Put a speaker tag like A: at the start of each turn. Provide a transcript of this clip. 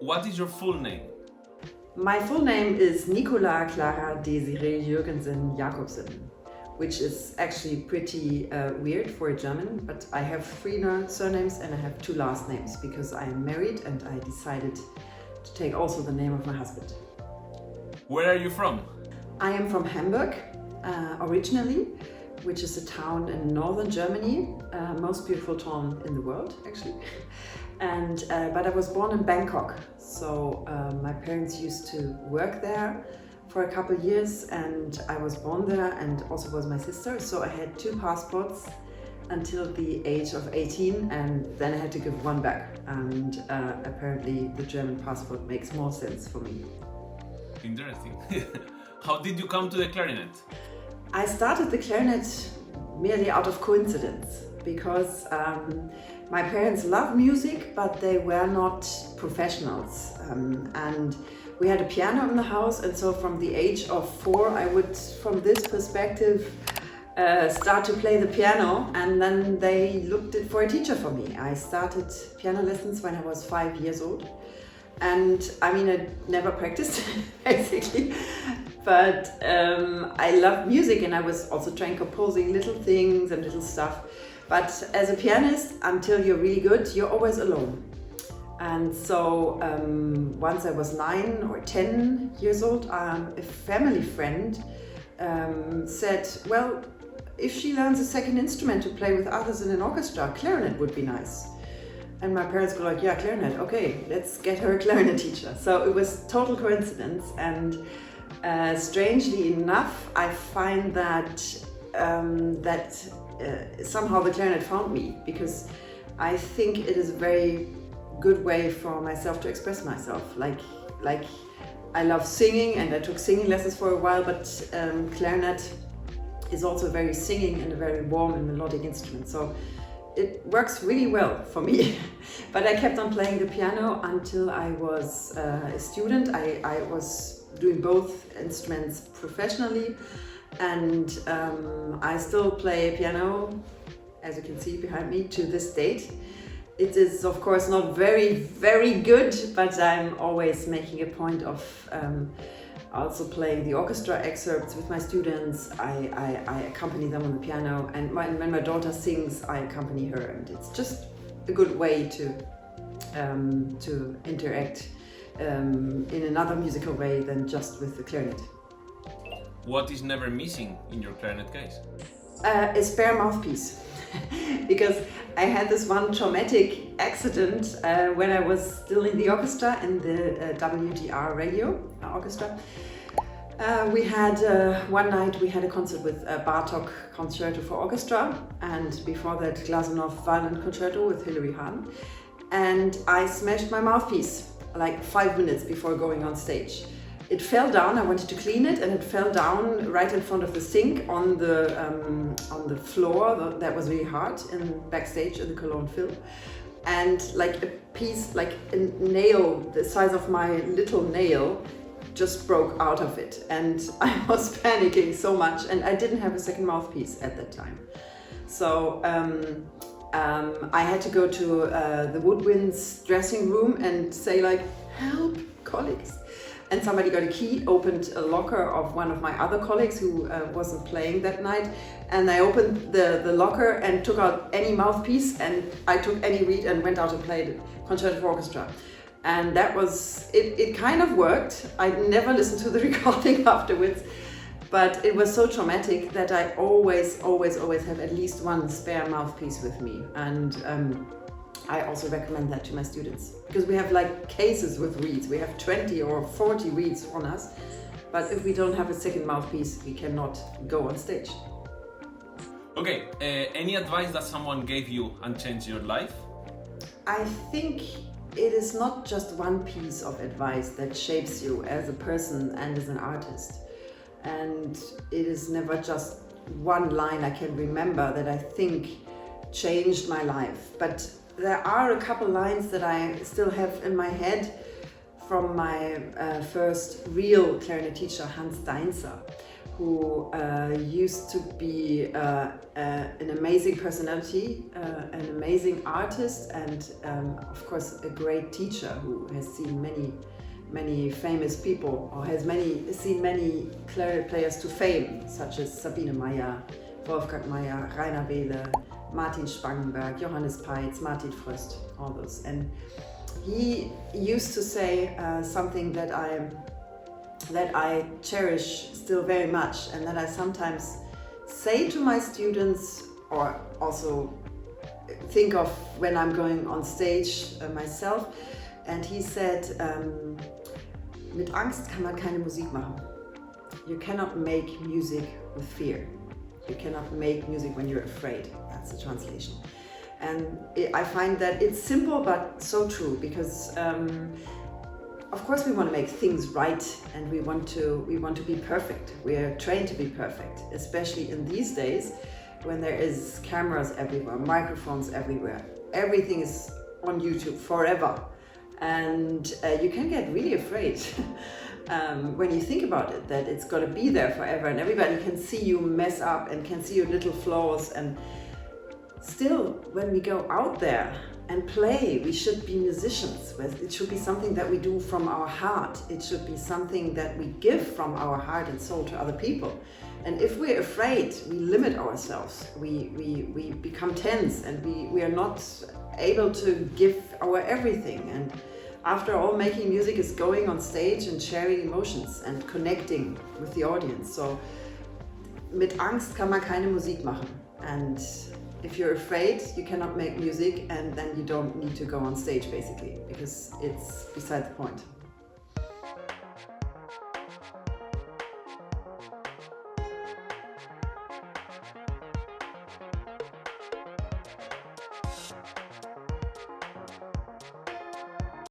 A: What is your full name?
B: My full name is Nicola Clara Desiree Jürgensen Jakobsen, which is actually pretty weird for a German, but I have three surnames and I have two last names because I am married and I decided to take also the name of my husband.
A: Where are you from?
B: I am from Hamburg originally, which is a town in northern Germany, most beautiful town in the world actually. And but I was born in Bangkok, so my parents used to work there for a couple of years, and I was born there, and also was my sister. So I had two passports until the age of 18, and then I had to give one back. And apparently, the German passport makes more sense for me.
A: Interesting. How did you come to the clarinet?
B: I started the clarinet merely out of coincidence because my parents love music, but they were not professionals. And we had a piano in the house, and so from the age of 4, I would, from this perspective, start to play the piano, and then they looked for a teacher for me. I started piano lessons when I was 5 years old. And I mean, I never practiced basically, but I love music, and I was also trying composing little things and little stuff. But as a pianist, until you're really good, you're always alone. And so once I was 9 or 10 years old, a family friend said, well, if she learns a second instrument to play with others in an orchestra, clarinet would be nice. And my parents were like, yeah, clarinet, okay, let's get her a clarinet teacher. So it was total coincidence. And strangely enough, I find that somehow the clarinet found me, because I think it is a very good way for myself to express myself. Like I love singing, and I took singing lessons for a while, but clarinet is also very singing and a very warm and melodic instrument. So it works really well for me. But I kept on playing the piano until I was a student. I was doing both instruments professionally, and I still play piano, as you can see behind me, to this date. It is of course not very, very good, but I'm always making a point of also playing the orchestra excerpts with my students. I accompany them on the piano, and when my daughter sings, I accompany her, and it's just a good way to interact in another musical way than just with the clarinet.
A: What is never missing in your clarinet case?
B: A spare mouthpiece. Because I had this one traumatic accident when I was still in the orchestra, in the WDR radio orchestra. We had one night we had a concert with Bartók Concerto for Orchestra, and before that Glazunov Violin Concerto with Hilary Hahn. And I smashed my mouthpiece like 5 minutes before going on stage. It fell down. I wanted to clean it, and it fell down right in front of the sink on the floor. That was really hard in backstage in the Cologne Phil. And like a piece, like a nail the size of my little nail, just broke out of it. And I was panicking so much, and I didn't have a second mouthpiece at that time. So I had to go to the woodwind's dressing room and say like, help, colleagues. And somebody got a key, opened a locker of one of my other colleagues who wasn't playing that night. And I opened the locker and took out any mouthpiece, and I took any reed and went out and played Concerto for Orchestra. And that was, it kind of worked. I never listened to the recording afterwards, but it was so traumatic that I always have at least one spare mouthpiece with me. And I also recommend that to my students, because we have like cases with reeds. We have 20 or 40 reeds on us, but if we don't have a second mouthpiece, we cannot go on stage.
A: Okay, any advice that someone gave you and changed your life?
B: I think it is not just one piece of advice that shapes you as a person and as an artist. And it is never just one line I can remember that I think changed my life. But there are a couple lines that I still have in my head from my first real clarinet teacher, Hans Deinzer, who used to be an amazing personality, an amazing artist, and of course a great teacher who has seen many famous people, or has seen many clarinet players to fame, such as Sabine Meyer, Wolfgang Meyer, Rainer Wehle, Martin Spangenberg, Johannes Peitz, Martin Fröst, all those. And he used to say something that I cherish still very much, and that I sometimes say to my students, or also think of when I'm going on stage myself. And he said, mit Angst kann man keine Musik machen. You cannot make music with fear. You cannot make music when you're afraid. That's the translation. And I find that it's simple but so true, because of course we want to make things right, and we want to be perfect. We are trained to be perfect, especially in these days when there is cameras everywhere, microphones everywhere. Everything is on YouTube forever, and you can get really afraid when you think about it, that it's going to be there forever, and everybody can see you mess up and can see your little flaws. And still, when we go out there and play, we should be musicians. It should be something that we do from our heart. It should be something that we give from our heart and soul to other people. And if we're afraid, we limit ourselves. We become tense, and we are not able to give our everything. And after all, making music is going on stage and sharing emotions and connecting with the audience. So, mit Angst kann man keine Musik machen. And if you're afraid, you cannot make music, and then you don't need to go on stage, basically, because it's beside the point.